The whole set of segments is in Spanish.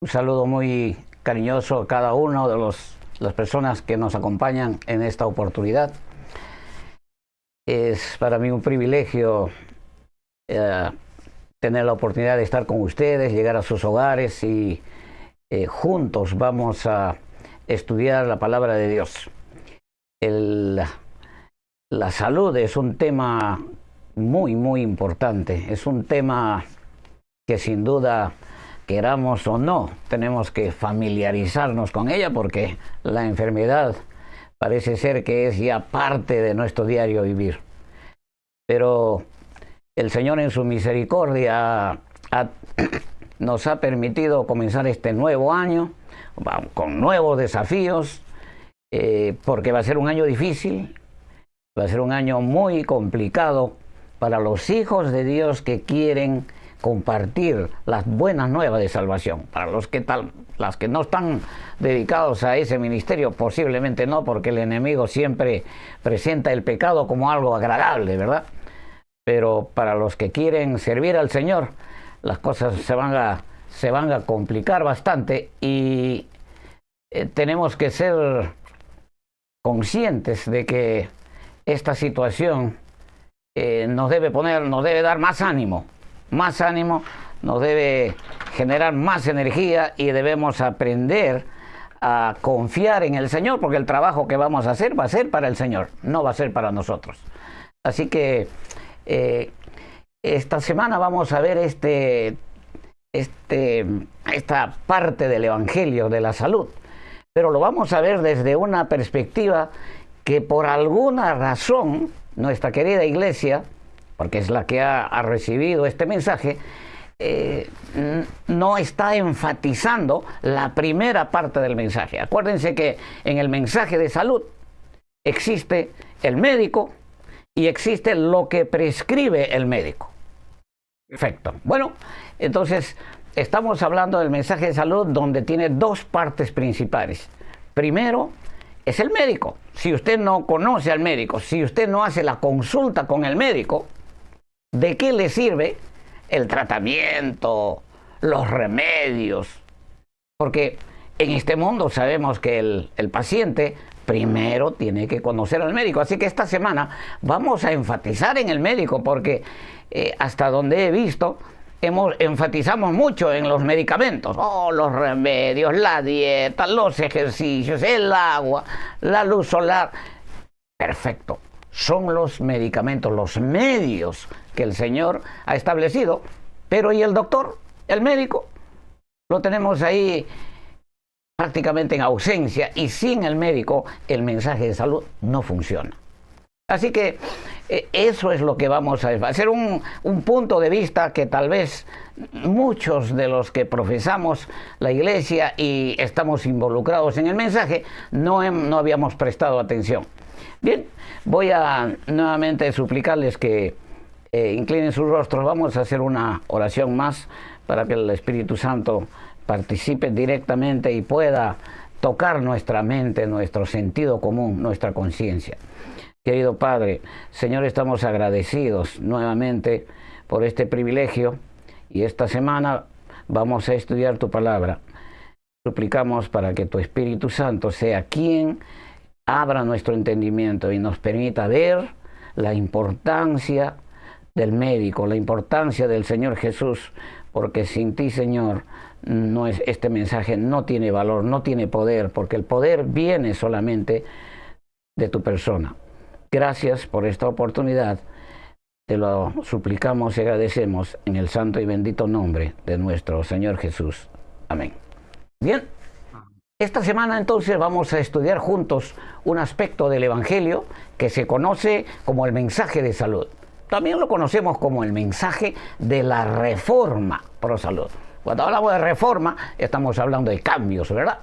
Un saludo muy cariñoso a cada uno de las personas que nos acompañan en esta oportunidad. Es para mí un privilegio eh, tener la oportunidad de estar con ustedes, llegar a sus hogares y juntos vamos a estudiar la palabra de Dios. La salud es un tema muy importante. Es un tema que sin duda, queramos o no, tenemos que familiarizarnos con ella porque la enfermedad parece ser que es ya parte de nuestro diario vivir. Pero el Señor en su misericordia nos ha permitido comenzar este nuevo año con nuevos desafíos, porque va a ser un año difícil, va a ser un año muy complicado para los hijos de Dios que quieren compartir las buenas nuevas de salvación. Para las que no están dedicados a ese ministerio, posiblemente no, porque el enemigo siempre presenta el pecado como algo agradable, ¿verdad? Pero para los que quieren servir al Señor, las cosas se van a complicar bastante y tenemos que ser conscientes de que esta situación nos debe dar más ánimo, nos debe generar más energía y debemos aprender a confiar en el Señor, porque el trabajo que vamos a hacer va a ser para el Señor, no va a ser para nosotros. Así que esta semana vamos a ver esta parte del Evangelio de la salud, pero lo vamos a ver desde una perspectiva que por alguna razón nuestra querida iglesia, porque es la que ha recibido este mensaje, no está enfatizando la primera parte del mensaje. Acuérdense que en el mensaje de salud existe el médico y existe lo que prescribe el médico. Perfecto. Bueno, entonces estamos hablando del mensaje de salud donde tiene dos partes principales. Primero es el médico. Si usted no conoce al médico, si usted no hace la consulta con el médico, ¿de qué le sirve el tratamiento, los remedios? Porque en este mundo sabemos que el paciente primero tiene que conocer al médico. Así que esta semana vamos a enfatizar en el médico porque hasta donde he visto, enfatizamos mucho en los medicamentos. Los remedios, la dieta, los ejercicios, el agua, la luz solar. Perfecto. Son los medicamentos, los medios que el Señor ha establecido. Pero ¿y el doctor? El médico. Lo tenemos ahí prácticamente en ausencia, y sin el médico el mensaje de salud no funciona. Así que eso es lo que vamos a hacer, un punto de vista que tal vez muchos de los que profesamos la iglesia y estamos involucrados en el mensaje no habíamos prestado atención. Bien, voy a nuevamente suplicarles que inclinen sus rostros. Vamos a hacer una oración más para que el Espíritu Santo participe directamente y pueda tocar nuestra mente, nuestro sentido común, nuestra conciencia. Querido Padre, Señor, estamos agradecidos nuevamente por este privilegio y esta semana vamos a estudiar tu palabra. Suplicamos para que tu Espíritu Santo sea quien abra nuestro entendimiento y nos permita ver la importancia del médico, la importancia del Señor Jesús, porque sin ti, Señor, este mensaje no tiene valor, no tiene poder, porque el poder viene solamente de tu persona. Gracias por esta oportunidad. Te lo suplicamos y agradecemos en el santo y bendito nombre de nuestro Señor Jesús. Amén. Bien, esta semana entonces vamos a estudiar juntos un aspecto del Evangelio que se conoce como el mensaje de salud. También lo conocemos como el mensaje de la reforma pro salud. Cuando hablamos de reforma, estamos hablando de cambios, ¿verdad?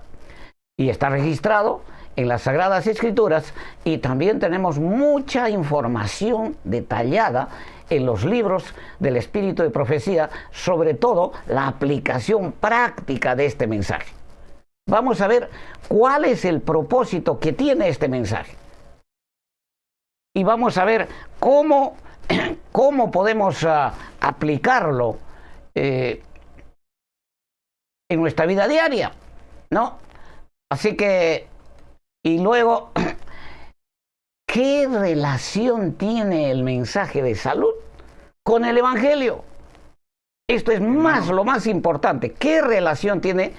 Y está registrado en las Sagradas Escrituras, y también tenemos mucha información detallada en los libros del Espíritu de Profecía, sobre todo la aplicación práctica de este mensaje. Vamos a ver cuál es el propósito que tiene este mensaje. Y vamos a ver cómo podemos aplicarlo en nuestra vida diaria, ¿no? Así que, y luego, ¿qué relación tiene el mensaje de salud con el Evangelio? Esto es lo más importante. ¿Qué relación tiene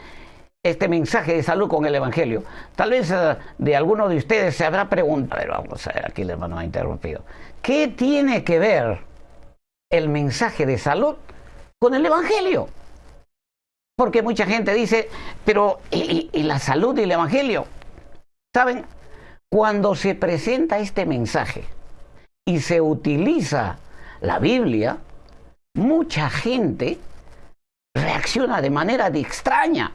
este mensaje de salud con el Evangelio? Tal vez de alguno de ustedes se habrá preguntado, a ver, vamos a ver, aquí el hermano ha interrumpido. ¿Qué tiene que ver el mensaje de salud con el Evangelio? Porque mucha gente dice, pero ¿y la salud y el Evangelio? ¿Saben? Cuando se presenta este mensaje y se utiliza la Biblia, mucha gente reacciona de manera extraña.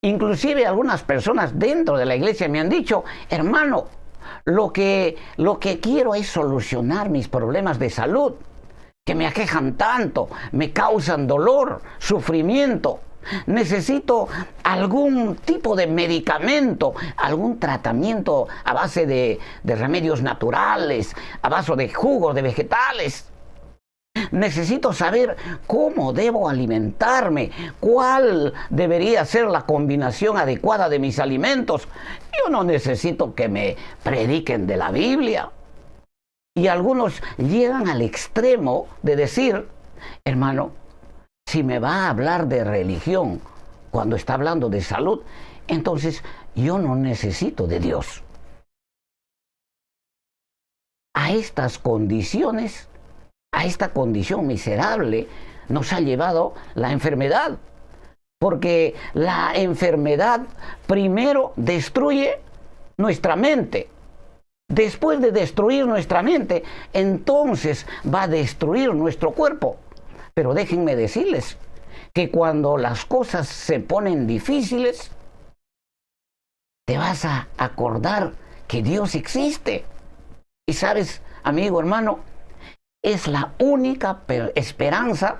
Inclusive algunas personas dentro de la iglesia me han dicho, hermano, lo que quiero es solucionar mis problemas de salud, que me aquejan tanto, me causan dolor, sufrimiento. Necesito algún tipo de medicamento, algún tratamiento a base de remedios naturales, a base de jugos de vegetales. Necesito saber cómo debo alimentarme, cuál debería ser la combinación adecuada de mis alimentos. Yo no necesito que me prediquen de la Biblia. Y algunos llegan al extremo de decir, hermano, si me va a hablar de religión cuando está hablando de salud, entonces yo no necesito de Dios. A estas condiciones, a esta condición miserable, nos ha llevado la enfermedad. Porque la enfermedad primero destruye nuestra mente. Después de destruir nuestra mente, entonces va a destruir nuestro cuerpo. Pero déjenme decirles que cuando las cosas se ponen difíciles, te vas a acordar que Dios existe. Y sabes, amigo, hermano, es la única esperanza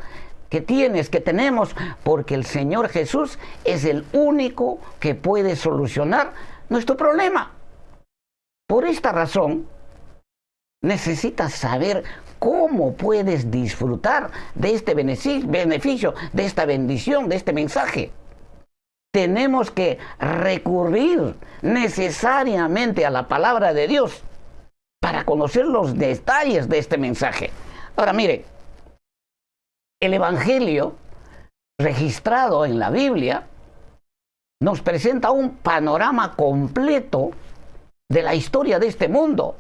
que tenemos, porque el Señor Jesús es el único que puede solucionar nuestro problema. Por esta razón, necesitas saber cómo puedes disfrutar de este beneficio, de esta bendición, de este mensaje. Tenemos que recurrir necesariamente a la palabra de Dios para conocer los detalles de este mensaje. Ahora mire, el Evangelio registrado en la Biblia nos presenta un panorama completo de la historia de este mundo,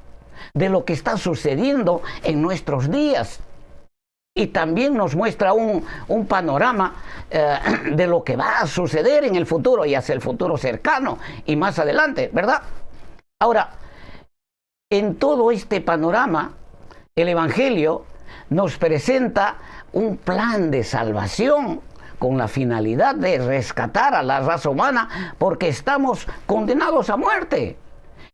de lo que está sucediendo en nuestros días. Y también nos muestra un panorama de lo que va a suceder en el futuro y hacia el futuro cercano y más adelante, ¿verdad? Ahora, en todo este panorama, el Evangelio nos presenta un plan de salvación con la finalidad de rescatar a la raza humana, porque estamos condenados a muerte.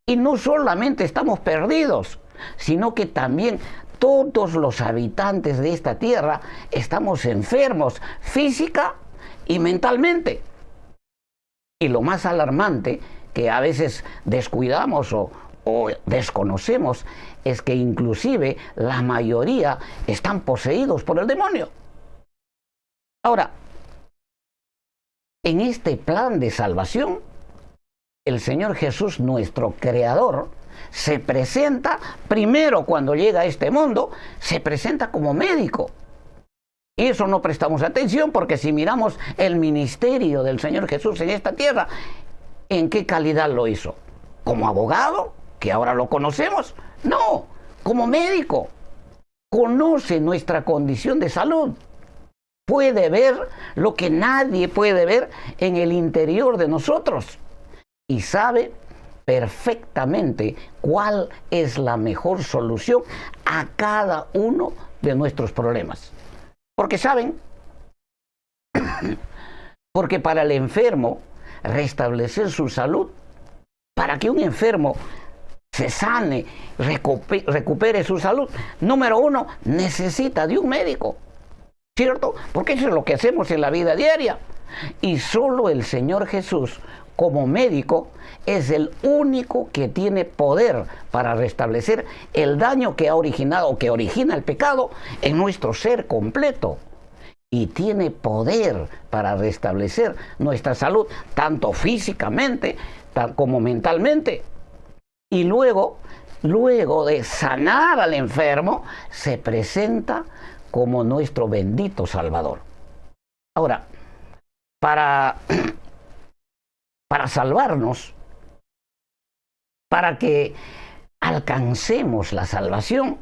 Y no solamente estamos perdidos, sino que también todos los habitantes de esta tierra estamos enfermos física y mentalmente. Y lo más alarmante, que a veces descuidamos o desconocemos, es que inclusive la mayoría están poseídos por el demonio. Ahora, en este plan de salvación, el Señor Jesús, nuestro Creador, se presenta primero cuando llega a este mundo, se presenta como médico. Y eso no prestamos atención, porque si miramos el ministerio del Señor Jesús en esta tierra, ¿en qué calidad lo hizo? ¿Como abogado, que ahora lo conocemos? No, como médico. Conoce nuestra condición de salud. Puede ver lo que nadie puede ver en el interior de nosotros. Y sabe perfectamente cuál es la mejor solución a cada uno de nuestros problemas. Porque saben, porque para el enfermo restablecer su salud, para que un enfermo se sane, recupere su salud, número uno, necesita de un médico, ¿cierto? Porque eso es lo que hacemos en la vida diaria. Y solo el Señor Jesús, como médico, es el único que tiene poder para restablecer el daño que ha originado o que origina el pecado en nuestro ser completo. y tiene poder para restablecer nuestra salud, tanto físicamente como mentalmente. Y luego de sanar al enfermo, se presenta como nuestro bendito Salvador. Ahora, para salvarnos, para que alcancemos la salvación,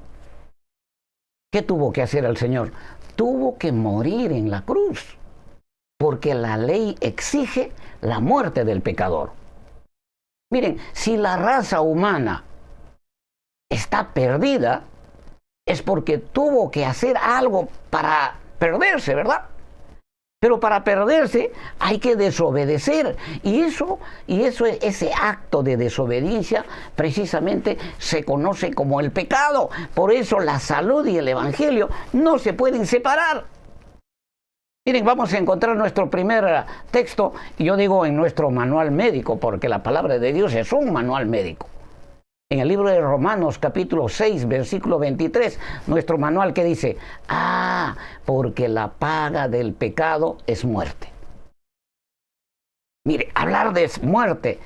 ¿qué tuvo que hacer el Señor? Tuvo que morir en la cruz, porque la ley exige la muerte del pecador. Miren, si la raza humana está perdida, es porque tuvo que hacer algo para perderse, ¿verdad? Pero para perderse hay que desobedecer. Y ese acto de desobediencia precisamente se conoce como el pecado. Por eso la salud y el evangelio no se pueden separar. Miren, vamos a encontrar nuestro primer texto, yo digo en nuestro manual médico, porque la palabra de Dios es un manual médico. En el libro de Romanos, capítulo 6, versículo 23, nuestro manual que dice, porque la paga del pecado es muerte. Mire, hablar de muerte,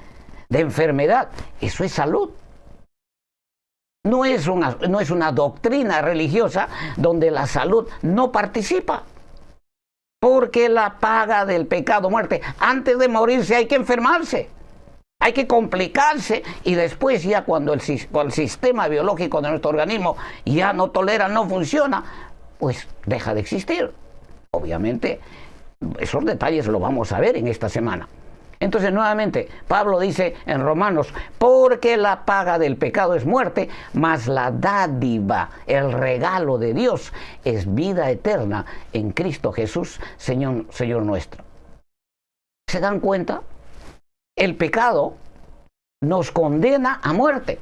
de enfermedad, eso es salud. No es una doctrina religiosa donde la salud no participa. Porque la paga del pecado, muerte. Antes de morirse hay que enfermarse. Hay que complicarse y después ya cuando el sistema biológico de nuestro organismo ya no tolera, no funciona, pues deja de existir. Obviamente, esos detalles los vamos a ver en esta semana. Entonces, nuevamente, Pablo dice en Romanos, porque la paga del pecado es muerte, mas la dádiva, el regalo de Dios, es vida eterna en Cristo Jesús, Señor nuestro. ¿Se dan cuenta? El pecado nos condena a muerte,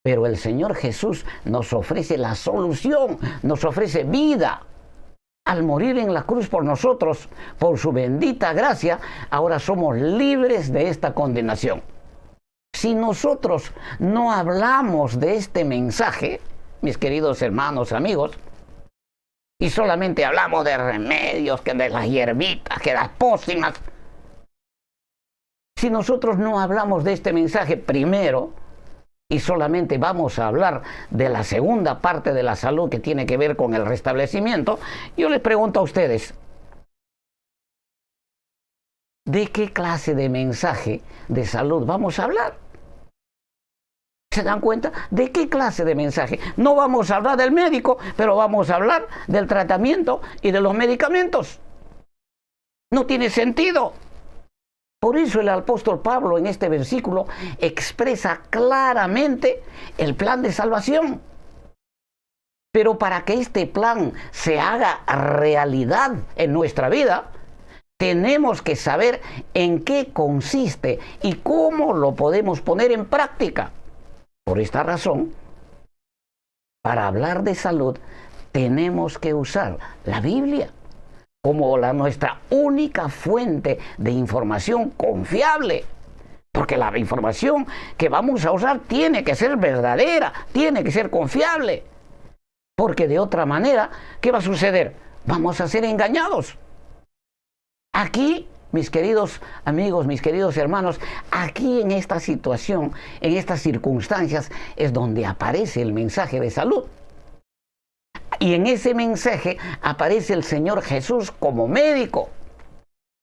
pero el Señor Jesús nos ofrece la solución, nos ofrece vida. Al morir en la cruz por nosotros, por su bendita gracia, ahora somos libres de esta condenación. Si nosotros no hablamos de este mensaje, mis queridos hermanos, amigos, y solamente hablamos de remedios, que de las hierbitas, que de las pócimas, si nosotros no hablamos de este mensaje primero y solamente vamos a hablar de la segunda parte de la salud que tiene que ver con el restablecimiento, yo les pregunto a ustedes, ¿de qué clase de mensaje de salud vamos a hablar? ¿Se dan cuenta? ¿De qué clase de mensaje? No vamos a hablar del médico, pero vamos a hablar del tratamiento y de los medicamentos. No tiene sentido. Por eso el apóstol Pablo en este versículo expresa claramente el plan de salvación. Pero para que este plan se haga realidad en nuestra vida, tenemos que saber en qué consiste y cómo lo podemos poner en práctica. Por esta razón, para hablar de salud, tenemos que usar la Biblia como nuestra única fuente de información confiable. Porque la información que vamos a usar tiene que ser verdadera, tiene que ser confiable. Porque de otra manera, ¿qué va a suceder? Vamos a ser engañados. Aquí, mis queridos amigos, mis queridos hermanos, aquí en esta situación, en estas circunstancias, es donde aparece el mensaje de salud. Y en ese mensaje aparece el Señor Jesús como médico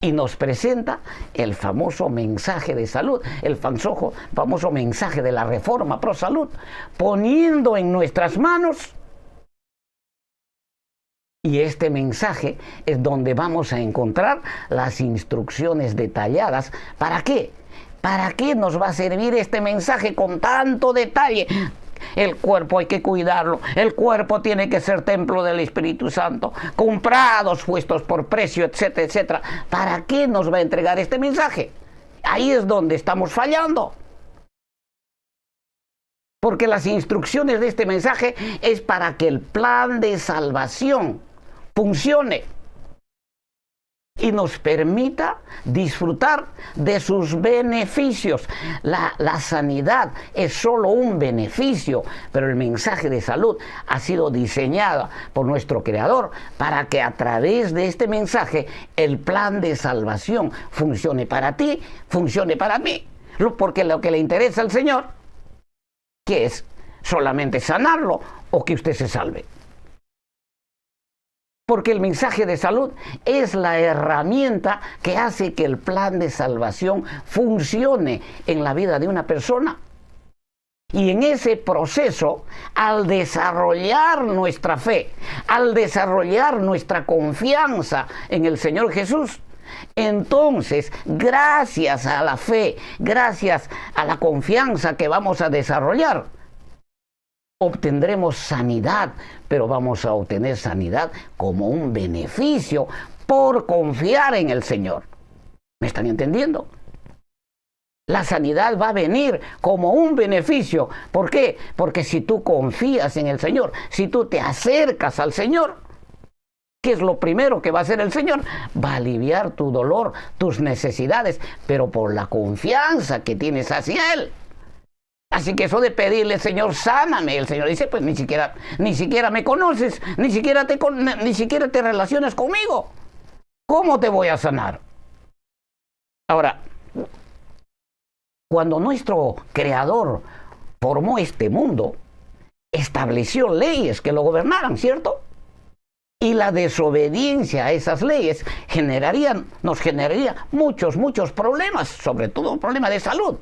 y nos presenta el famoso mensaje de salud, el famoso mensaje de la reforma pro salud, poniendo en nuestras manos. Y este mensaje es donde vamos a encontrar las instrucciones detalladas. ¿Para qué? ¿Para qué nos va a servir este mensaje con tanto detalle? El cuerpo hay que cuidarlo, el cuerpo tiene que ser templo del Espíritu Santo, comprados, puestos por precio, etcétera, etcétera. ¿Para qué nos va a entregar este mensaje? Ahí es donde estamos fallando. Porque las instrucciones de este mensaje es para que el plan de salvación funcione. y nos permita disfrutar de sus beneficios. La sanidad es solo un beneficio, pero el mensaje de salud ha sido diseñado por nuestro Creador para que a través de este mensaje el plan de salvación funcione para ti, funcione para mí. Porque lo que le interesa al Señor, ¿qué es? Solamente sanarlo o que usted se salve. Porque el mensaje de salud es la herramienta que hace que el plan de salvación funcione en la vida de una persona. Y en ese proceso, al desarrollar nuestra fe, al desarrollar nuestra confianza en el Señor Jesús, entonces, gracias a la fe, gracias a la confianza que vamos a desarrollar, obtendremos sanidad, pero vamos a obtener sanidad como un beneficio por confiar en el Señor. ¿Me están entendiendo? La sanidad va a venir como un beneficio. ¿Por qué? Porque si tú confías en el Señor, si tú te acercas al Señor, ¿qué es lo primero que va a hacer el Señor? Va a aliviar tu dolor, tus necesidades, pero por la confianza que tienes hacia Él. Así que eso de pedirle, Señor, sáname, el Señor dice, pues ni siquiera me conoces, ni siquiera te relacionas conmigo. ¿Cómo te voy a sanar? Ahora, cuando nuestro Creador formó este mundo, estableció leyes que lo gobernaran, ¿cierto? Y la desobediencia a esas leyes nos generaría muchos problemas, sobre todo un problema de salud.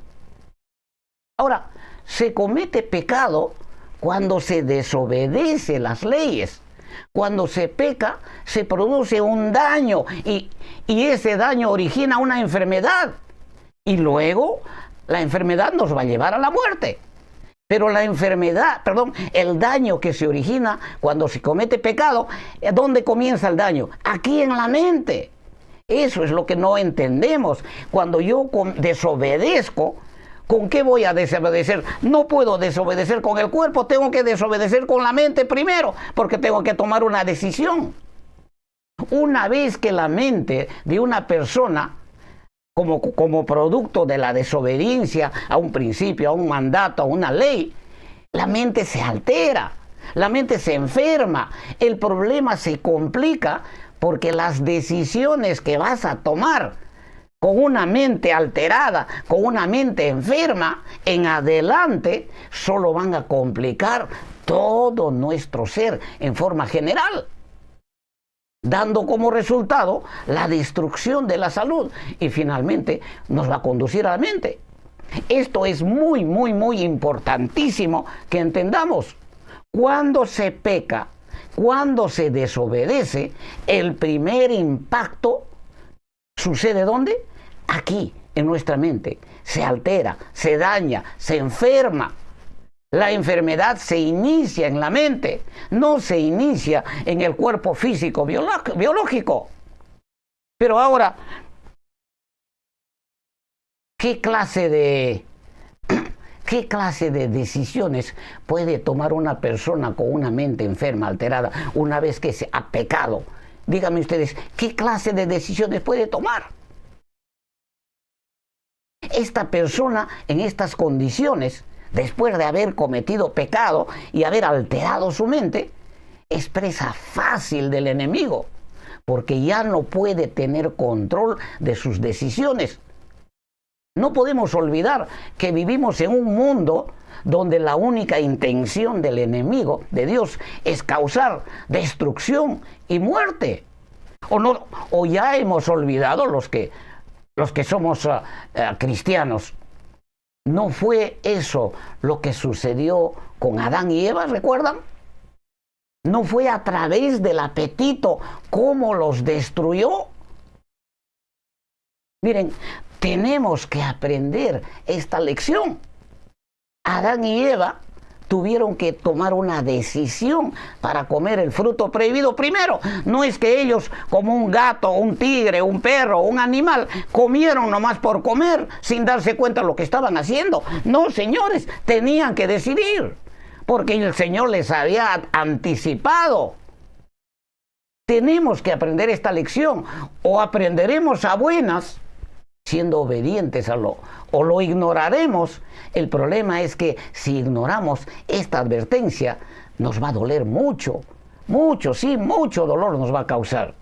Ahora, se comete pecado cuando se desobedece las leyes. Cuando se peca, se produce un daño y ese daño origina una enfermedad. Y luego, la enfermedad nos va a llevar a la muerte. Pero el daño que se origina cuando se comete pecado, ¿dónde comienza el daño? Aquí en la mente. Eso es lo que no entendemos. Cuando yo desobedezco, ¿con qué voy a desobedecer? No puedo desobedecer con el cuerpo, tengo que desobedecer con la mente primero, porque tengo que tomar una decisión. Una vez que la mente de una persona, como producto de la desobediencia a un principio, a un mandato, a una ley, la mente se altera, la mente se enferma, el problema se complica porque las decisiones que vas a tomar con una mente alterada, con una mente enferma, en adelante solo van a complicar todo nuestro ser en forma general, dando como resultado la destrucción de la salud y finalmente nos va a conducir a la mente. Esto es muy importantísimo que entendamos. Cuando se peca, cuando se desobedece, el primer impacto sucede ¿dónde? Aquí, en nuestra mente. Se altera, se daña, se enferma. La enfermedad se inicia en la mente, no se inicia en el cuerpo físico biológico. Pero ahora, ¿qué clase de decisiones puede tomar una persona con una mente enferma, alterada, una vez que se ha pecado? Díganme ustedes, ¿qué clase de decisiones puede tomar? Esta persona en estas condiciones, después de haber cometido pecado y haber alterado su mente, es presa fácil del enemigo, porque ya no puede tener control de sus decisiones. No podemos olvidar que vivimos en un mundo donde la única intención del enemigo, de Dios, es causar destrucción y muerte. O ya hemos olvidado los que somos cristianos. ¿No fue eso lo que sucedió con Adán y Eva, recuerdan? ¿No fue a través del apetito cómo los destruyó? Miren, tenemos que aprender esta lección. Adán y Eva tuvieron que tomar una decisión para comer el fruto prohibido primero. No es que ellos, como un gato, un tigre, un perro, un animal, comieron nomás por comer sin darse cuenta de lo que estaban haciendo. No, señores, tenían que decidir, porque el Señor les había anticipado. Tenemos que aprender esta lección, o aprenderemos a buenas siendo obedientes o lo ignoraremos. El problema es que si ignoramos esta advertencia, nos va a doler mucho, mucho, sí, mucho dolor nos va a causar.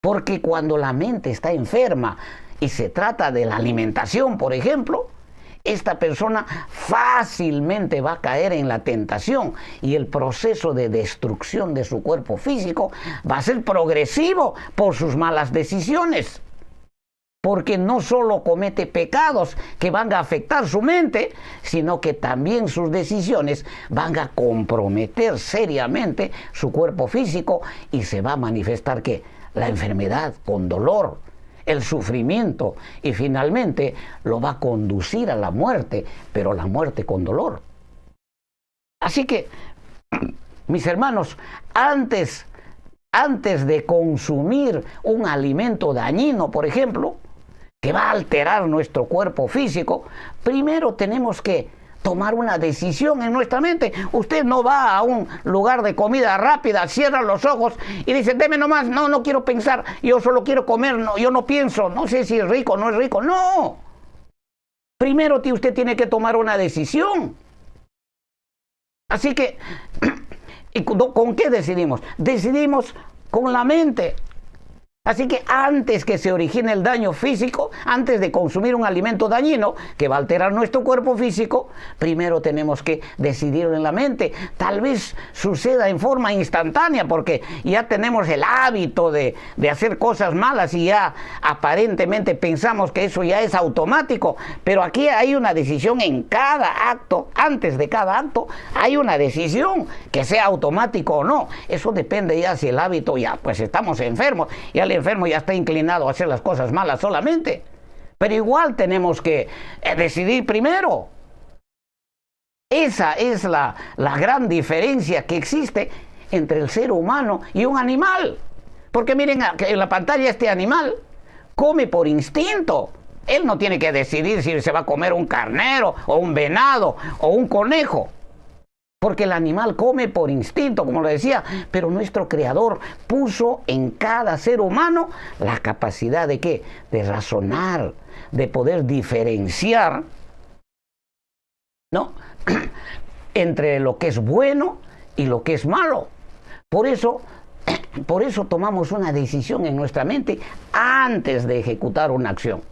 Porque cuando la mente está enferma y se trata de la alimentación, por ejemplo, esta persona fácilmente va a caer en la tentación y el proceso de destrucción de su cuerpo físico va a ser progresivo por sus malas decisiones. Porque no solo comete pecados que van a afectar su mente, sino que también sus decisiones van a comprometer seriamente su cuerpo físico y se va a manifestar que la enfermedad con dolor, el sufrimiento, y finalmente lo va a conducir a la muerte, pero la muerte con dolor. Así que, mis hermanos, antes de consumir un alimento dañino, por ejemplo, que va a alterar nuestro cuerpo físico, primero tenemos que tomar una decisión en nuestra mente. Usted no va a un lugar de comida rápida, cierra los ojos y dice, deme nomás, no quiero pensar, yo solo quiero comer, no, yo no pienso, no sé si es rico o no es rico. No. Primero usted tiene que tomar una decisión. Así que, ¿con qué decidimos? Decidimos con la mente. Así que antes que se origine el daño físico, antes de consumir un alimento dañino que va a alterar nuestro cuerpo físico, primero tenemos que decidirlo en la mente. Tal vez suceda en forma instantánea porque ya tenemos el hábito de hacer cosas malas y ya aparentemente pensamos que eso ya es automático. Pero aquí hay una decisión en cada acto, antes de cada acto, hay una decisión que sea automático o no. Eso depende ya si el hábito ya, pues estamos enfermos, ya el enfermo ya está inclinado a hacer las cosas malas solamente. Pero igual tenemos que decidir primero. Esa es la gran diferencia que existe entre el ser humano y un animal. Porque miren, en la pantalla este animal come por instinto. Él no tiene que decidir si se va a comer un carnero o un venado o un conejo. Porque el animal come por instinto, como lo decía, pero nuestro Creador puso en cada ser humano la capacidad de ¿qué? De razonar, de poder diferenciar, ¿no? entre lo que es bueno y lo que es malo. Por eso tomamos una decisión en nuestra mente antes de ejecutar una acción.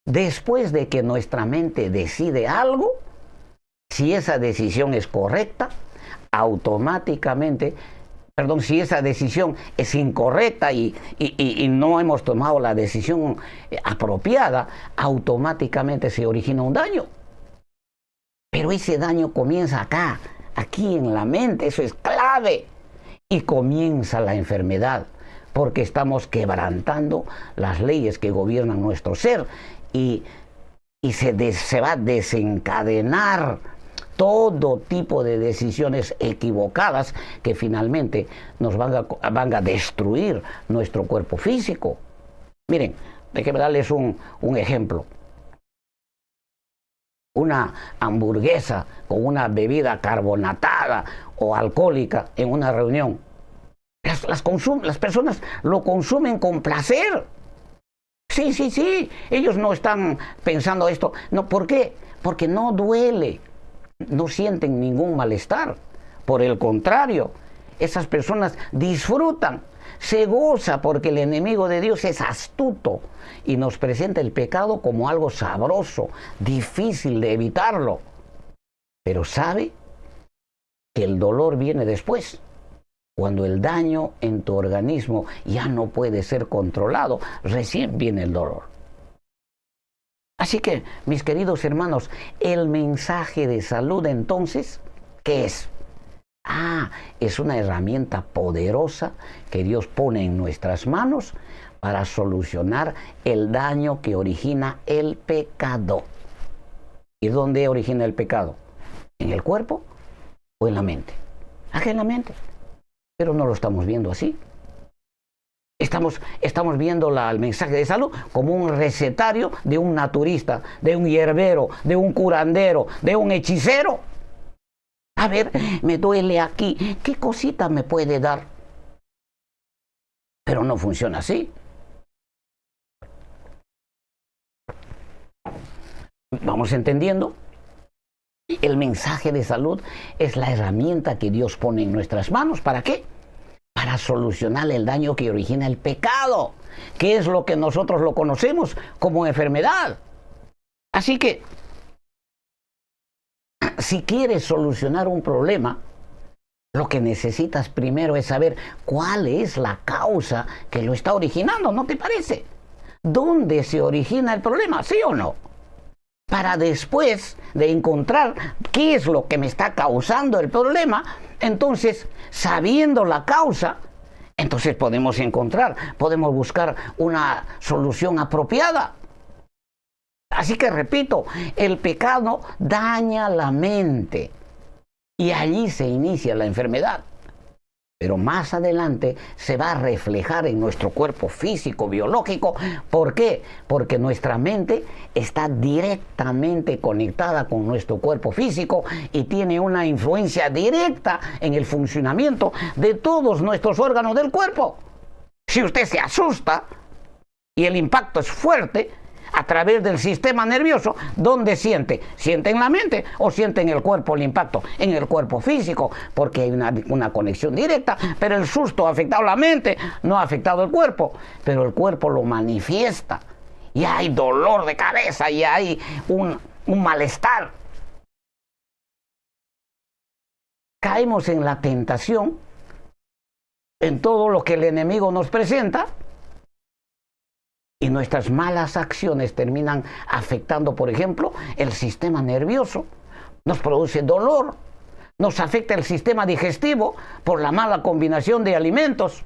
Después de que nuestra mente decide algo, si esa decisión es correcta, automáticamente, si esa decisión es incorrecta y no hemos tomado la decisión apropiada, automáticamente se origina un daño. Pero ese daño comienza aquí en la mente, eso es clave. Y comienza la enfermedad, porque estamos quebrantando las leyes que gobiernan nuestro ser y se va a desencadenar todo tipo de decisiones equivocadas que finalmente nos van a destruir nuestro cuerpo físico. Miren, déjenme darles un ejemplo. Una hamburguesa con una bebida carbonatada o alcohólica en una reunión. Las personas lo consumen con placer. Sí, ellos no están pensando esto. No, ¿por qué? Porque no duele. No sienten ningún malestar. Por el contrario, esas personas disfrutan, se goza porque el enemigo de Dios es astuto y nos presenta el pecado como algo sabroso, difícil de evitarlo. Pero sabe que el dolor viene después. Cuando el daño en tu organismo ya no puede ser controlado, recién viene el dolor. Así que, mis queridos hermanos, el mensaje de salud entonces, ¿qué es? Es una herramienta poderosa que Dios pone en nuestras manos para solucionar el daño que origina el pecado. ¿Y dónde origina el pecado? ¿En el cuerpo o en la mente? En la mente. Pero no lo estamos viendo así. Estamos viendo el mensaje de salud como un recetario de un naturista, de un hierbero, de un curandero, de un hechicero. A ver, me duele aquí, ¿qué cosita me puede dar? Pero no funciona así. Vamos entendiendo. El mensaje de salud es la herramienta que Dios pone en nuestras manos. ¿Para qué? Para solucionar el daño que origina el pecado, que es lo que nosotros lo conocemos como enfermedad. Así que, si quieres solucionar un problema, lo que necesitas primero es saber cuál es la causa que lo está originando, ¿no te parece? ¿Dónde se origina el problema? ¿Sí o no? Para después de encontrar qué es lo que me está causando el problema, entonces, sabiendo la causa, entonces podemos buscar una solución apropiada. Así que repito, el pecado daña la mente y allí se inicia la enfermedad. Pero más adelante se va a reflejar en nuestro cuerpo físico, biológico. ¿Por qué? Porque nuestra mente está directamente conectada con nuestro cuerpo físico y tiene una influencia directa en el funcionamiento de todos nuestros órganos del cuerpo. Si usted se asusta y el impacto es fuerte, a través del sistema nervioso, ¿dónde siente? ¿Siente en la mente o siente en el cuerpo el impacto? En el cuerpo físico, porque hay una conexión directa, pero el susto ha afectado la mente, no ha afectado el cuerpo, pero el cuerpo lo manifiesta. Y hay dolor de cabeza, y hay un malestar. Caemos en la tentación, en todo lo que el enemigo nos presenta, y nuestras malas acciones terminan afectando, por ejemplo, el sistema nervioso. Nos produce dolor, nos afecta el sistema digestivo por la mala combinación de alimentos.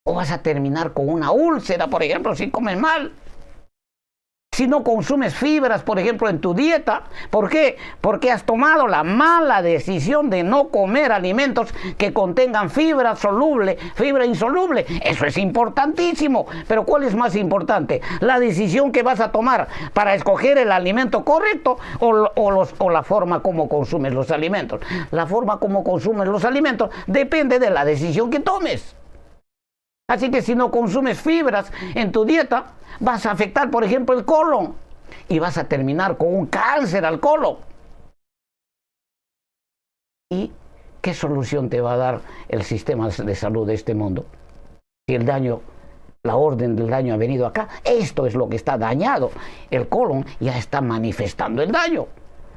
O vas a terminar con una úlcera, por ejemplo, si comes mal. Si no consumes fibras, por ejemplo, en tu dieta. ¿Por qué? Porque has tomado la mala decisión de no comer alimentos que contengan fibra soluble, fibra insoluble. Eso es importantísimo. Pero ¿cuál es más importante? ¿La decisión que vas a tomar para escoger el alimento correcto o la forma como consumes los alimentos? La forma como consumes los alimentos depende de la decisión que tomes. Así que si no consumes fibras en tu dieta, vas a afectar, por ejemplo, el colon y vas a terminar con un cáncer al colon. ¿Y qué solución te va a dar el sistema de salud de este mundo? Si la orden del daño ha venido acá, esto es lo que está dañado. El colon ya está manifestando el daño.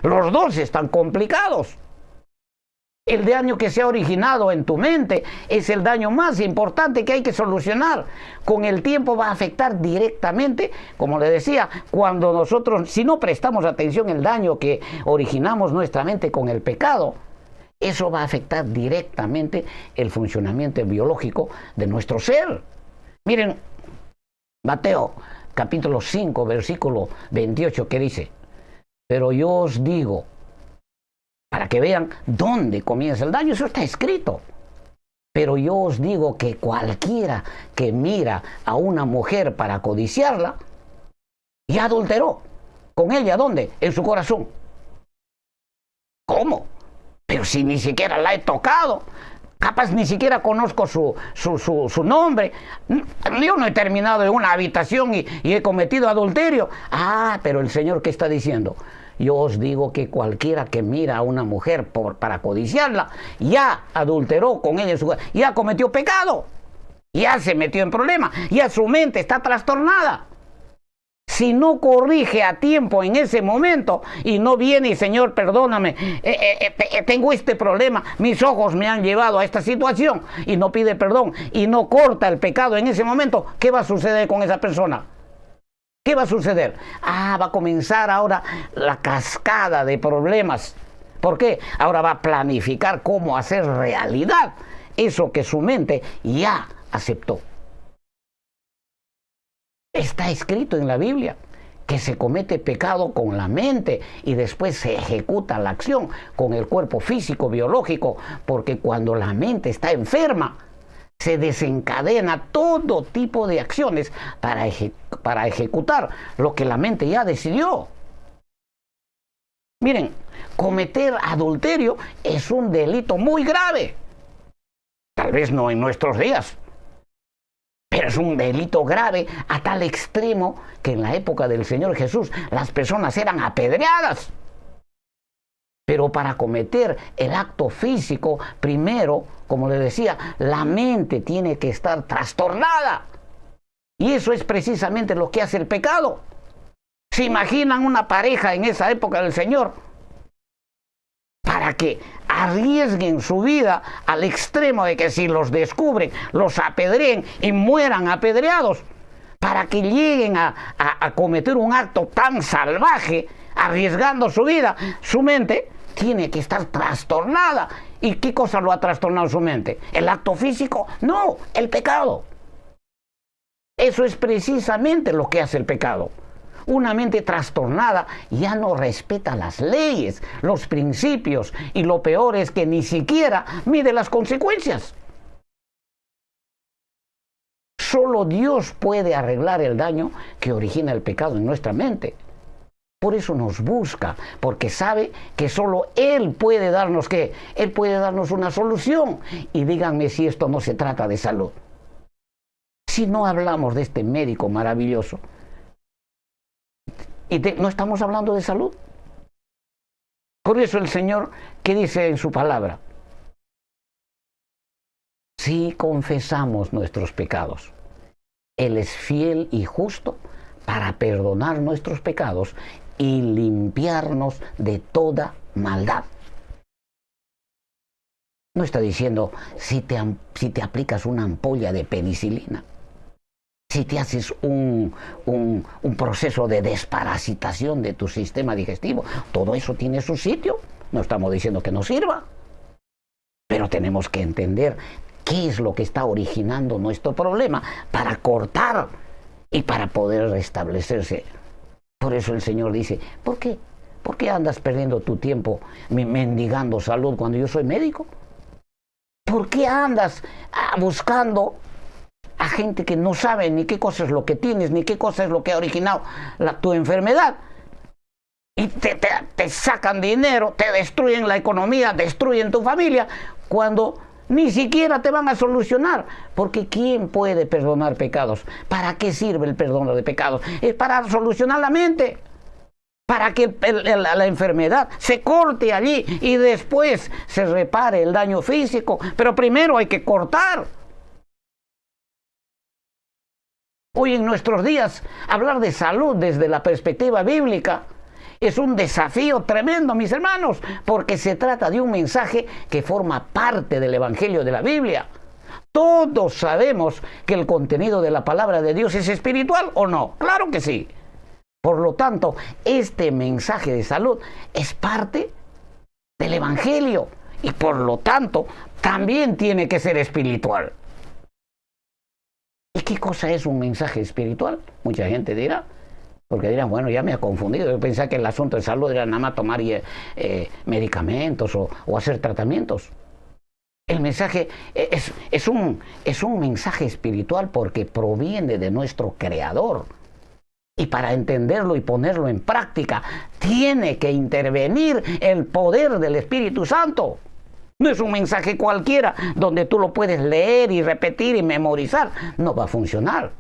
Los dos están complicados. El daño que se ha originado en tu mente es el daño más importante que hay que solucionar. Con el tiempo va a afectar directamente, como le decía, cuando nosotros, si no prestamos atención al daño que originamos nuestra mente con el pecado, eso va a afectar directamente el funcionamiento biológico de nuestro ser. Miren, Mateo capítulo 5, versículo 28, ¿qué dice? Pero yo os digo, para que vean dónde comienza el daño, eso está escrito. Pero yo os digo que cualquiera que mira a una mujer para codiciarla, ya adulteró con ella. ¿Dónde? En su corazón. ¿Cómo? Pero si ni siquiera la he tocado, capaz ni siquiera conozco su nombre. Yo no he terminado en una habitación y he cometido adulterio. Ah, pero el Señor, ¿qué está diciendo? Yo os digo que cualquiera que mira a una mujer para codiciarla, ya adulteró con ella, ya cometió pecado, ya se metió en problemas, ya su mente está trastornada. Si no corrige a tiempo en ese momento y no viene y Señor, perdóname, tengo este problema, mis ojos me han llevado a esta situación, y no pide perdón y no corta el pecado en ese momento, ¿qué va a suceder con esa persona? ¿Qué va a suceder? Va a comenzar ahora la cascada de problemas. ¿Por qué? Ahora va a planificar cómo hacer realidad eso que su mente ya aceptó. Está escrito en la Biblia que se comete pecado con la mente y después se ejecuta la acción con el cuerpo físico, biológico, porque cuando la mente está enferma, se desencadena todo tipo de acciones para ejecutar lo que la mente ya decidió. Miren, cometer adulterio es un delito muy grave. Tal vez no en nuestros días, Pero es un delito grave a tal extremo que en la época del Señor Jesús las personas eran apedreadas. Pero para cometer el acto físico, primero, como le decía, la mente tiene que estar trastornada. Y eso es precisamente lo que hace el pecado. ¿Se imaginan una pareja en esa época del Señor? Para que arriesguen su vida al extremo de que si los descubren, los apedreen y mueran apedreados, para que lleguen a cometer un acto tan salvaje, arriesgando su vida, su mente tiene que estar trastornada. ¿Y qué cosa lo ha trastornado su mente? ¿El acto físico? No, el pecado. Eso es precisamente lo que hace el pecado. Una mente trastornada ya no respeta las leyes, los principios, y lo peor es que ni siquiera mide las consecuencias. Solo Dios puede arreglar el daño que origina el pecado en nuestra mente. Por eso nos busca, porque sabe que solo Él puede darnos ¿qué? Él puede darnos una solución. Y díganme si esto no se trata de salud. Si no hablamos de este médico maravilloso, no estamos hablando de salud. Por eso el Señor, ¿qué dice en su palabra? Si confesamos nuestros pecados, Él es fiel y justo para perdonar nuestros pecados y limpiarnos de toda maldad. No está diciendo si te aplicas una ampolla de penicilina, si te haces un proceso de desparasitación de tu sistema digestivo. Todo eso tiene su sitio. No estamos diciendo que no sirva. Pero tenemos que entender qué es lo que está originando nuestro problema para cortar y para poder restablecerse. Por eso el Señor dice, ¿por qué? ¿Por qué andas perdiendo tu tiempo mendigando salud cuando yo soy médico? ¿Por qué andas buscando a gente que no sabe ni qué cosa es lo que tienes, ni qué cosa es lo que ha originado tu enfermedad? Y te sacan dinero, te destruyen la economía, destruyen tu familia, cuando ni siquiera te van a solucionar. Porque ¿quién puede perdonar pecados? ¿Para qué sirve el perdón de pecados? Es para solucionar la mente, para que la enfermedad se corte allí y después se repare el daño físico. Pero primero hay que cortar. Hoy en nuestros días, hablar de salud desde la perspectiva bíblica es un desafío tremendo, mis hermanos, porque se trata de un mensaje que forma parte del Evangelio de la Biblia. Todos sabemos que el contenido de la palabra de Dios es espiritual, ¿o no? Claro que sí. Por lo tanto, este mensaje de salud es parte del Evangelio y por lo tanto también tiene que ser espiritual. ¿Y qué cosa es un mensaje espiritual? Mucha gente dirá, porque dirán, bueno, ya me ha confundido. Yo pensaba que el asunto de salud era nada más tomar medicamentos o hacer tratamientos. El mensaje es un mensaje espiritual porque proviene de nuestro Creador. Y para entenderlo y ponerlo en práctica, tiene que intervenir el poder del Espíritu Santo. No es un mensaje cualquiera donde tú lo puedes leer y repetir y memorizar. No va a funcionar.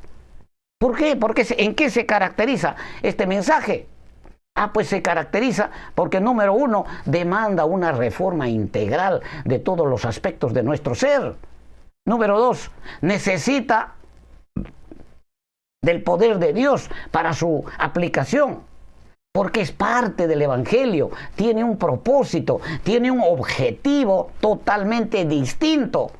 ¿Por qué? Porque ¿en qué se caracteriza este mensaje? Pues se caracteriza porque, número uno, demanda una reforma integral de todos los aspectos de nuestro ser. Número dos, necesita del poder de Dios para su aplicación, porque es parte del Evangelio, tiene un propósito, tiene un objetivo totalmente distinto.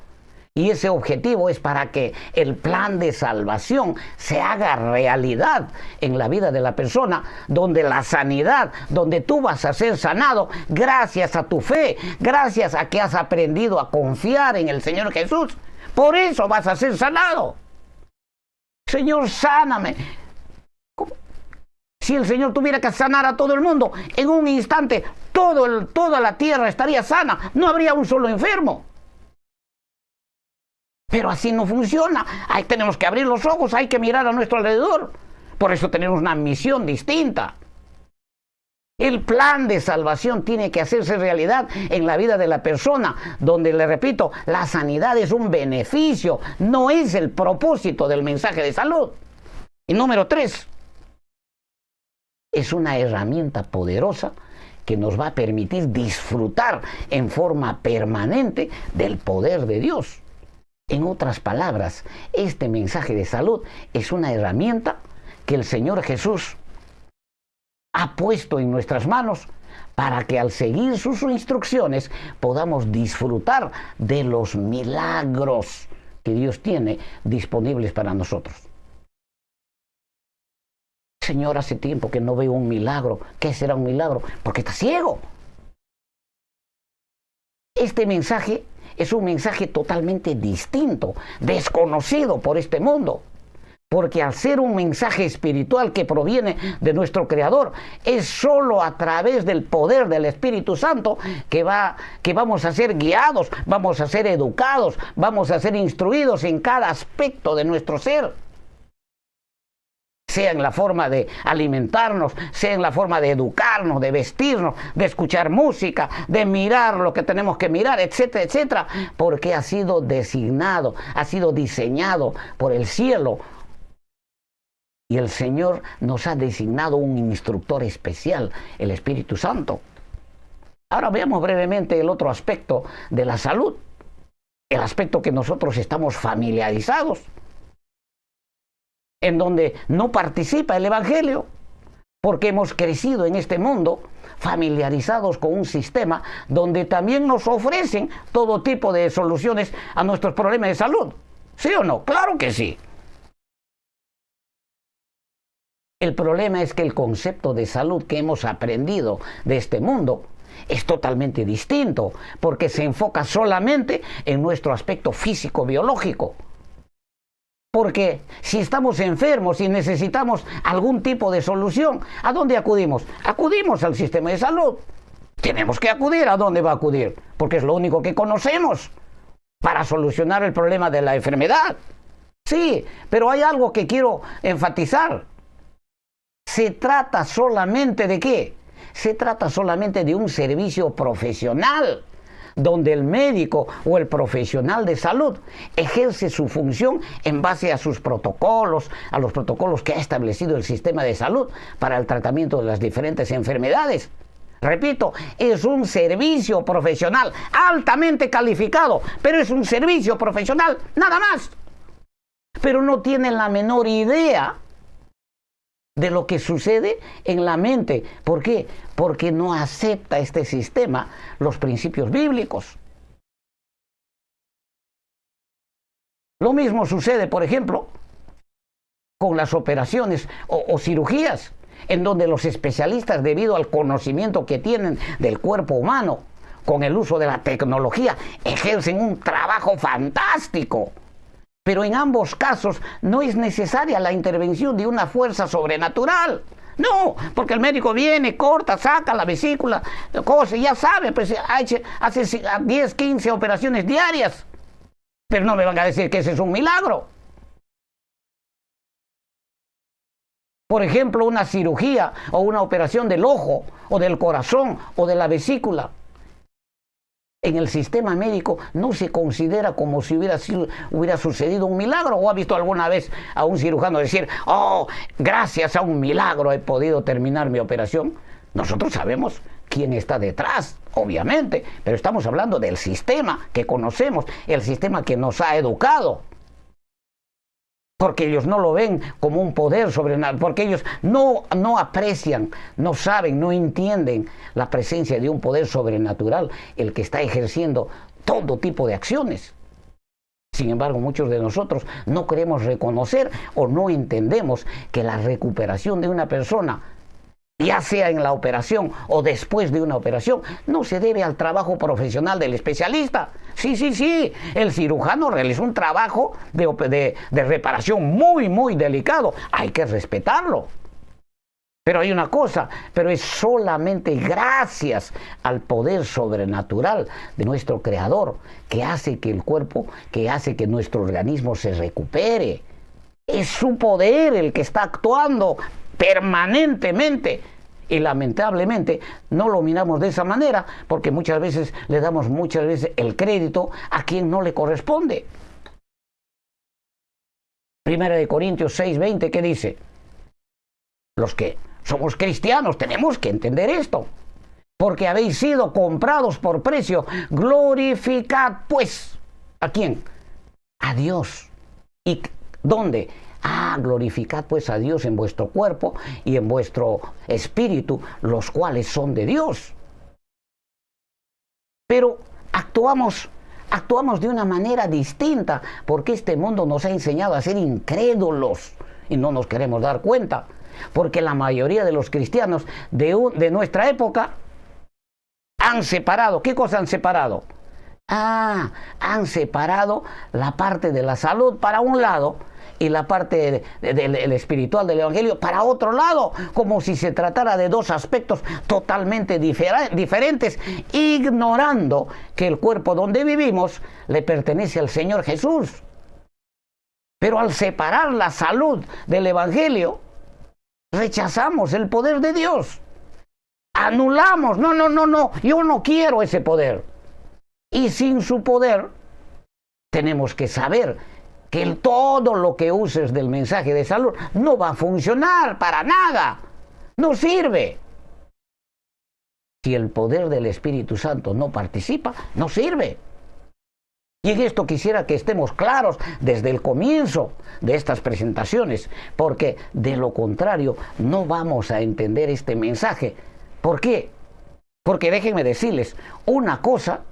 Y ese objetivo es para que el plan de salvación se haga realidad en la vida de la persona, donde la sanidad, donde tú vas a ser sanado gracias a tu fe, gracias a que has aprendido a confiar en el Señor Jesús. Por eso vas a ser sanado. Señor, sáname. ¿Cómo? Si el Señor tuviera que sanar a todo el mundo, en un instante toda la tierra estaría sana, no habría un solo enfermo. Pero así no funciona. Ahí tenemos que abrir los ojos, hay que mirar a nuestro alrededor. Por eso tenemos una misión distinta. El plan de salvación tiene que hacerse realidad en la vida de la persona, donde, le repito, la sanidad es un beneficio, no es el propósito del mensaje de salud. Y número 3, es una herramienta poderosa que nos va a permitir disfrutar en forma permanente del poder de Dios. En otras palabras, este mensaje de salud es una herramienta que el Señor Jesús ha puesto en nuestras manos para que al seguir sus instrucciones podamos disfrutar de los milagros que Dios tiene disponibles para nosotros. Señor, hace tiempo que no veo un milagro. ¿Qué será un milagro? Porque está ciego. Este mensaje es un mensaje totalmente distinto, desconocido por este mundo. Porque al ser un mensaje espiritual que proviene de nuestro Creador, es solo a través del poder del Espíritu Santo que vamos a ser guiados, vamos a ser educados, vamos a ser instruidos en cada aspecto de nuestro ser. Sea en la forma de alimentarnos, sea en la forma de educarnos, de vestirnos, de escuchar música, de mirar lo que tenemos que mirar, etcétera, etcétera. Porque ha sido designado, ha sido diseñado por el cielo. Y el Señor nos ha designado un instructor especial, el Espíritu Santo. Ahora veamos brevemente el otro aspecto de la salud, el aspecto que nosotros estamos familiarizados, en donde no participa el Evangelio, porque hemos crecido en este mundo familiarizados con un sistema donde también nos ofrecen todo tipo de soluciones a nuestros problemas de salud. ¿Sí o no? Claro que sí. El problema es que el concepto de salud que hemos aprendido de este mundo es totalmente distinto, porque se enfoca solamente en nuestro aspecto físico-biológico. Porque si estamos enfermos y necesitamos algún tipo de solución, ¿a dónde acudimos? Acudimos al sistema de salud. Tenemos que acudir. ¿A dónde va a acudir? Porque es lo único que conocemos para solucionar el problema de la enfermedad. Sí, pero hay algo que quiero enfatizar. ¿Se trata solamente de qué? Se trata solamente de un servicio profesional, donde el médico o el profesional de salud ejerce su función en base a sus protocolos, a los protocolos que ha establecido el sistema de salud para el tratamiento de las diferentes enfermedades. Repito, es un servicio profesional altamente calificado, pero es un servicio profesional, nada más. Pero no tienen la menor idea de lo que sucede en la mente. ¿Por qué? Porque no acepta este sistema los principios bíblicos. Lo mismo sucede, por ejemplo, con las operaciones o cirugías, en donde los especialistas, debido al conocimiento que tienen del cuerpo humano, con el uso de la tecnología, ejercen un trabajo fantástico. Pero en ambos casos no es necesaria la intervención de una fuerza sobrenatural. No, porque el médico viene, corta, saca la vesícula, cosa, ya sabe, pues hace 10, 15 operaciones diarias. Pero no me van a decir que ese es un milagro. Por ejemplo, una cirugía o una operación del ojo o del corazón o de la vesícula. En el sistema médico no se considera como si hubiera sucedido un milagro. ¿O ha visto alguna vez a un cirujano decir, oh, gracias a un milagro he podido terminar mi operación? Nosotros sabemos quién está detrás, obviamente, pero estamos hablando del sistema que conocemos, el sistema que nos ha educado. Porque ellos no lo ven como un poder sobrenatural, porque ellos no aprecian, no saben, no entienden la presencia de un poder sobrenatural, el que está ejerciendo todo tipo de acciones. Sin embargo, muchos de nosotros no queremos reconocer o no entendemos que la recuperación de una persona, ya sea en la operación o después de una operación, no se debe al trabajo profesional del especialista. Sí, el cirujano realizó un trabajo de reparación muy delicado. Hay que respetarlo. Pero hay una cosa, pero es solamente gracias al poder sobrenatural de nuestro Creador que hace que el cuerpo, que hace que nuestro organismo se recupere. Es su poder el que está actuando permanentemente Y lamentablemente no lo miramos de esa manera porque muchas veces le damos el crédito a quien no le corresponde. Primera de Corintios 6:20, ¿qué dice? Los que somos cristianos tenemos que entender esto. Porque habéis sido comprados por precio, glorificad pues. ¿A quién? A Dios. ¿Y dónde? Glorificad pues a Dios en vuestro cuerpo y en vuestro espíritu, los cuales son de Dios. Pero actuamos de una manera distinta, porque este mundo nos ha enseñado a ser incrédulos y no nos queremos dar cuenta. Porque la mayoría de los cristianos de nuestra época han separado. ¿Qué cosa han separado? Han separado la parte de la salud para un lado y la parte del espiritual del Evangelio para otro lado, como si se tratara de dos aspectos totalmente diferentes, ignorando que el cuerpo donde vivimos le pertenece al Señor Jesús. Pero al separar la salud del Evangelio, rechazamos el poder de Dios. Anulamos, no, yo no quiero ese poder. Y sin su poder, tenemos que saber que todo lo que uses del mensaje de salud no va a funcionar para nada. No sirve. Si el poder del Espíritu Santo no participa, no sirve. Y en esto quisiera que estemos claros desde el comienzo de estas presentaciones, porque de lo contrario no vamos a entender este mensaje. ¿Por qué? Porque déjenme decirles, una cosa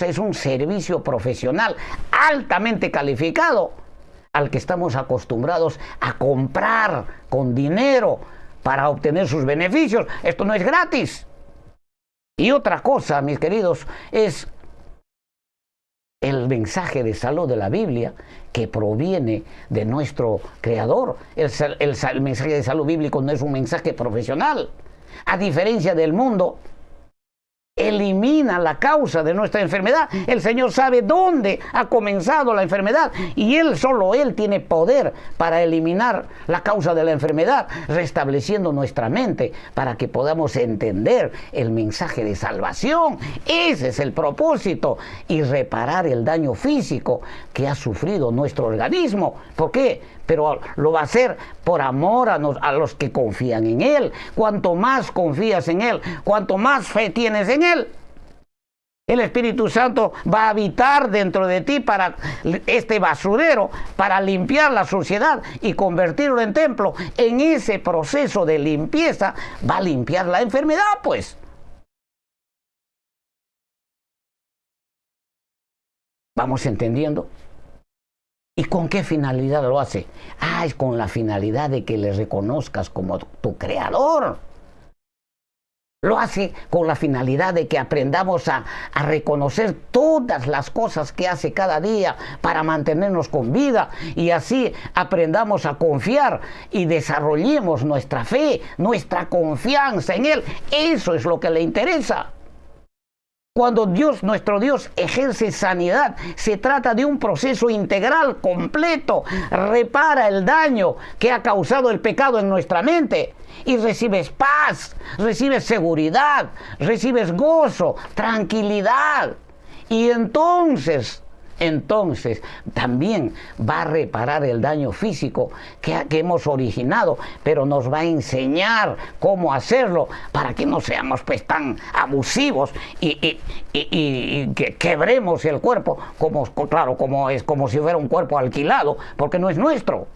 es un servicio profesional altamente calificado al que estamos acostumbrados a comprar con dinero para obtener sus beneficios. Esto no es gratis. Y otra cosa, mis queridos, es el mensaje de salud de la Biblia que proviene de nuestro Creador. El mensaje de salud bíblico no es un mensaje profesional. A diferencia del mundo, elimina la causa de nuestra enfermedad. El Señor sabe dónde ha comenzado la enfermedad y solo Él tiene poder para eliminar la causa de la enfermedad, restableciendo nuestra mente para que podamos entender el mensaje de salvación. Ese es el propósito, y reparar el daño físico que ha sufrido nuestro organismo. ¿Por qué? Pero lo va a hacer por amor a los que confían en Él. Cuanto más confías en Él, cuanto más fe tienes en Él, el Espíritu Santo va a habitar dentro de ti para este basurero, para limpiar la suciedad y convertirlo en templo. En ese proceso de limpieza va a limpiar la enfermedad, pues. ¿Vamos entendiendo? ¿Y con qué finalidad lo hace? Es con la finalidad de que le reconozcas como tu creador. Lo hace con la finalidad de que aprendamos a reconocer todas las cosas que hace cada día para mantenernos con vida, y así aprendamos a confiar y desarrollemos nuestra fe, nuestra confianza en Él. Eso es lo que le interesa. Cuando nuestro Dios, ejerce sanidad, se trata de un proceso integral, completo. Repara el daño que ha causado el pecado en nuestra mente y recibes paz, recibes seguridad, recibes gozo, tranquilidad. Y entonces también va a reparar el daño físico que hemos originado, pero nos va a enseñar cómo hacerlo para que no seamos pues tan abusivos y que quebremos el cuerpo, como si fuera un cuerpo alquilado, porque no es nuestro.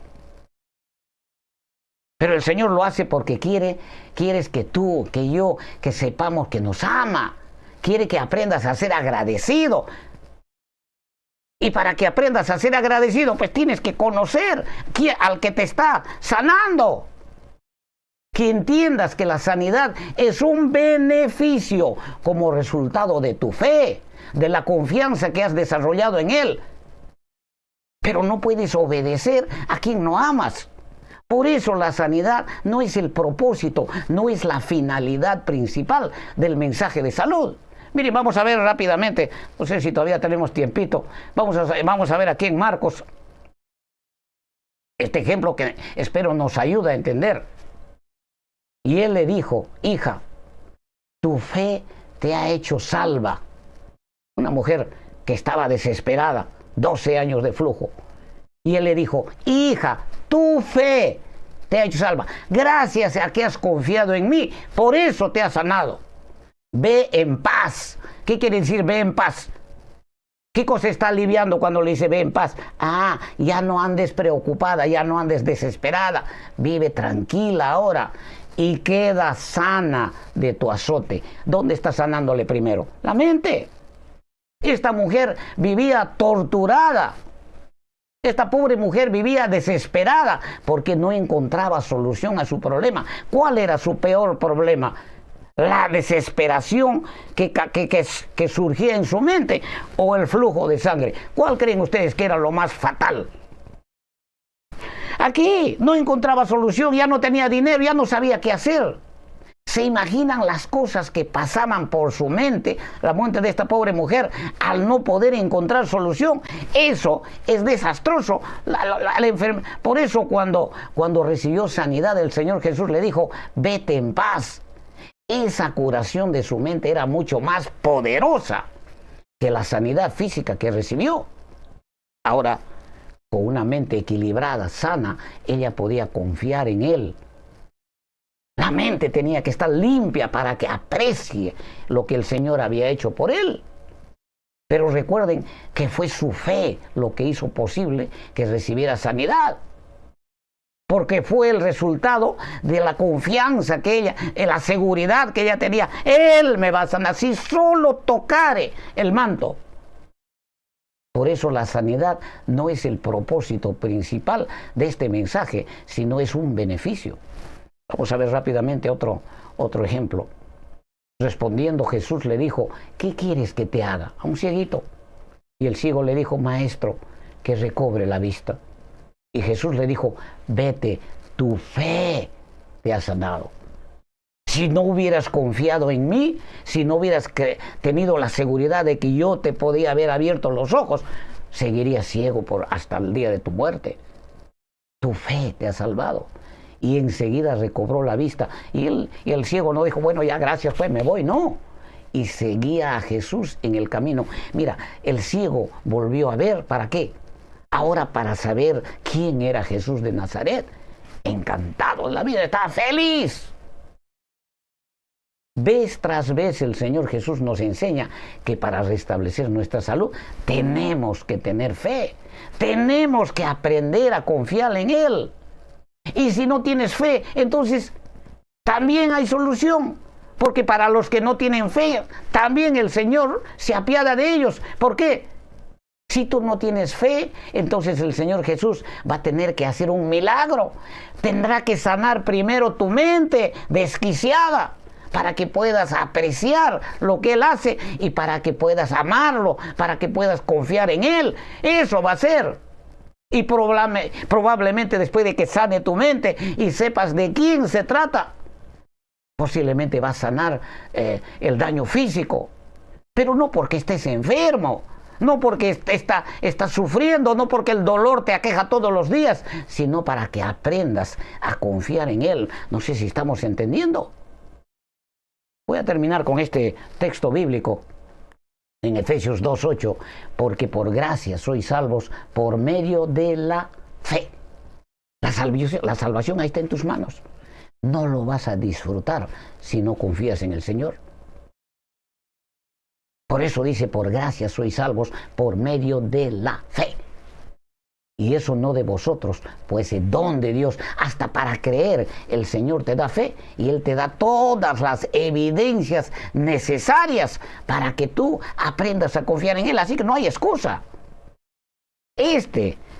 Pero el Señor lo hace porque quieres que tú, que yo, que sepamos que nos ama. Quiere que aprendas a ser agradecido. Y para que aprendas a ser agradecido, pues tienes que conocer al que te está sanando. Que entiendas que la sanidad es un beneficio como resultado de tu fe, de la confianza que has desarrollado en Él. Pero no puedes obedecer a quien no amas. Por eso la sanidad no es el propósito, no es la finalidad principal del mensaje de salud. Miren, vamos a ver rápidamente, no sé si todavía tenemos tiempito, vamos a ver aquí en Marcos este ejemplo que espero nos ayuda a entender. Y él le dijo, hija, tu fe te ha hecho salva. Una mujer que estaba desesperada, 12 años de flujo. Y él le dijo, hija, tu fe te ha hecho salva. Gracias a que has confiado en mí, por eso te ha sanado. Ve en paz. ¿Qué quiere decir ve en paz? ¿Qué cosa está aliviando cuando le dice ve en paz? Ah, ya no andes preocupada, ya no andes desesperada. Vive tranquila ahora y queda sana de tu azote. ¿Dónde está sanándole primero? La mente. Esta mujer vivía torturada. Esta pobre mujer vivía desesperada porque no encontraba solución a su problema. ¿Cuál era su peor problema? La desesperación que surgía en su mente o el flujo de sangre. ¿Cuál creen ustedes que era lo más fatal? Aquí no encontraba solución, ya no tenía dinero, ya no sabía qué hacer. ¿Se imaginan las cosas que pasaban por su mente, la mente de esta pobre mujer, al no poder encontrar solución? Eso es desastroso. Por eso cuando recibió sanidad, el Señor Jesús le dijo, vete en paz. Esa curación de su mente era mucho más poderosa que la sanidad física que recibió. Ahora, con una mente equilibrada, sana, ella podía confiar en Él. La mente tenía que estar limpia para que aprecie lo que el Señor había hecho por él. Pero recuerden que fue su fe lo que hizo posible que recibiera sanidad. Porque fue el resultado de la confianza que ella, de la seguridad que ella tenía. Él me va a sanar si solo tocare el manto. Por eso la sanidad no es el propósito principal de este mensaje, sino es un beneficio. Vamos a ver rápidamente otro ejemplo. Respondiendo Jesús le dijo, ¿qué quieres que te haga? A un cieguito. Y el ciego le dijo, maestro, que recobre la vista. Y Jesús le dijo, vete, tu fe te ha sanado. Si no hubieras confiado en mí, si no hubieras tenido la seguridad de que yo te podía haber abierto los ojos, seguirías ciego hasta el día de tu muerte. Tu fe te ha salvado. Y enseguida recobró la vista. Y el ciego no dijo, bueno, ya gracias, pues me voy. No. Y seguía a Jesús en el camino. Mira, el ciego volvió a ver. ¿Para qué? Ahora para saber quién era Jesús de Nazaret. Encantado en la vida, estaba feliz. Vez tras vez el Señor Jesús nos enseña que para restablecer nuestra salud tenemos que tener fe. Tenemos que aprender a confiar en Él. Y si no tienes fe, entonces también hay solución. Porque para los que no tienen fe, también el Señor se apiada de ellos. ¿Por qué? Si tú no tienes fe, entonces el Señor Jesús va a tener que hacer un milagro. Tendrá que sanar primero tu mente desquiciada para que puedas apreciar lo que Él hace y para que puedas amarlo, para que puedas confiar en Él. Eso va a ser. Y probablemente después de que sane tu mente y sepas de quién se trata, posiblemente va a sanar el daño físico. Pero no porque estés enfermo, no porque estás sufriendo, no porque el dolor te aqueja todos los días, sino para que aprendas a confiar en Él. No sé si estamos entendiendo. Voy a terminar con este texto bíblico. En Efesios 2:8, porque por gracia sois salvos por medio de la fe. La salvación ahí está en tus manos. No lo vas a disfrutar si no confías en el Señor. Por eso dice, por gracia sois salvos por medio de la fe. Y eso no de vosotros, pues es don de Dios. Hasta para creer, el Señor te da fe y Él te da todas las evidencias necesarias para que tú aprendas a confiar en Él. Así que no hay excusa.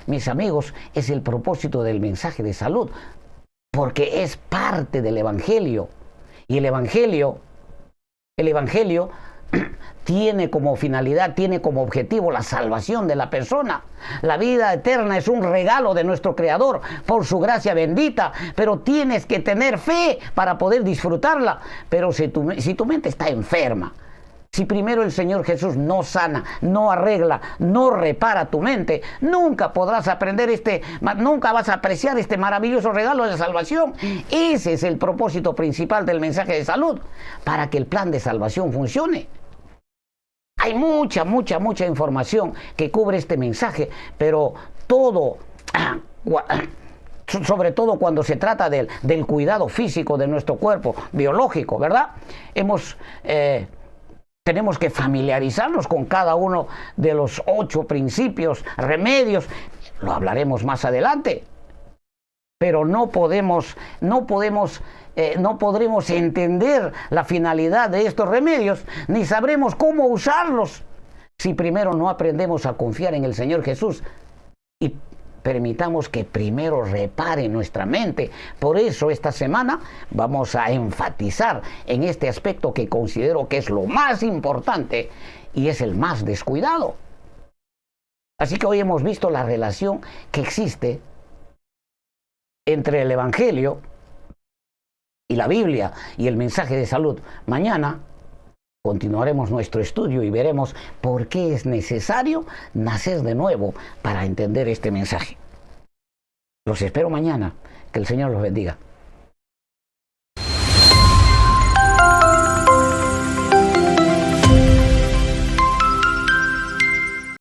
Mis amigos, es el propósito del mensaje de salud, porque es parte del Evangelio. Y el Evangelio tiene como finalidad, tiene como objetivo la salvación de la persona. La vida eterna es un regalo de nuestro Creador por su gracia bendita, pero tienes que tener fe para poder disfrutarla. Pero si tu mente está enferma, Si primero el Señor Jesús no sana, no arregla, no repara tu mente, nunca podrás aprender nunca vas a apreciar este maravilloso regalo de salvación. Ese es el propósito principal del mensaje de salud, para que el plan de salvación funcione. Hay mucha información que cubre este mensaje, pero sobre todo cuando se trata del cuidado físico de nuestro cuerpo biológico, ¿verdad? Tenemos que familiarizarnos con cada uno de los 8 principios, remedios. Lo hablaremos más adelante. Pero no podremos entender la finalidad de estos remedios, ni sabremos cómo usarlos, si primero no aprendemos a confiar en el Señor Jesús y permitamos que primero repare nuestra mente. Por eso esta semana vamos a enfatizar en este aspecto que considero que es lo más importante y es el más descuidado. Así que hoy hemos visto la relación que existe entre el Evangelio y la Biblia y el mensaje de salud. Mañana continuaremos nuestro estudio y veremos por qué es necesario nacer de nuevo para entender este mensaje. Los espero mañana. Que el Señor los bendiga.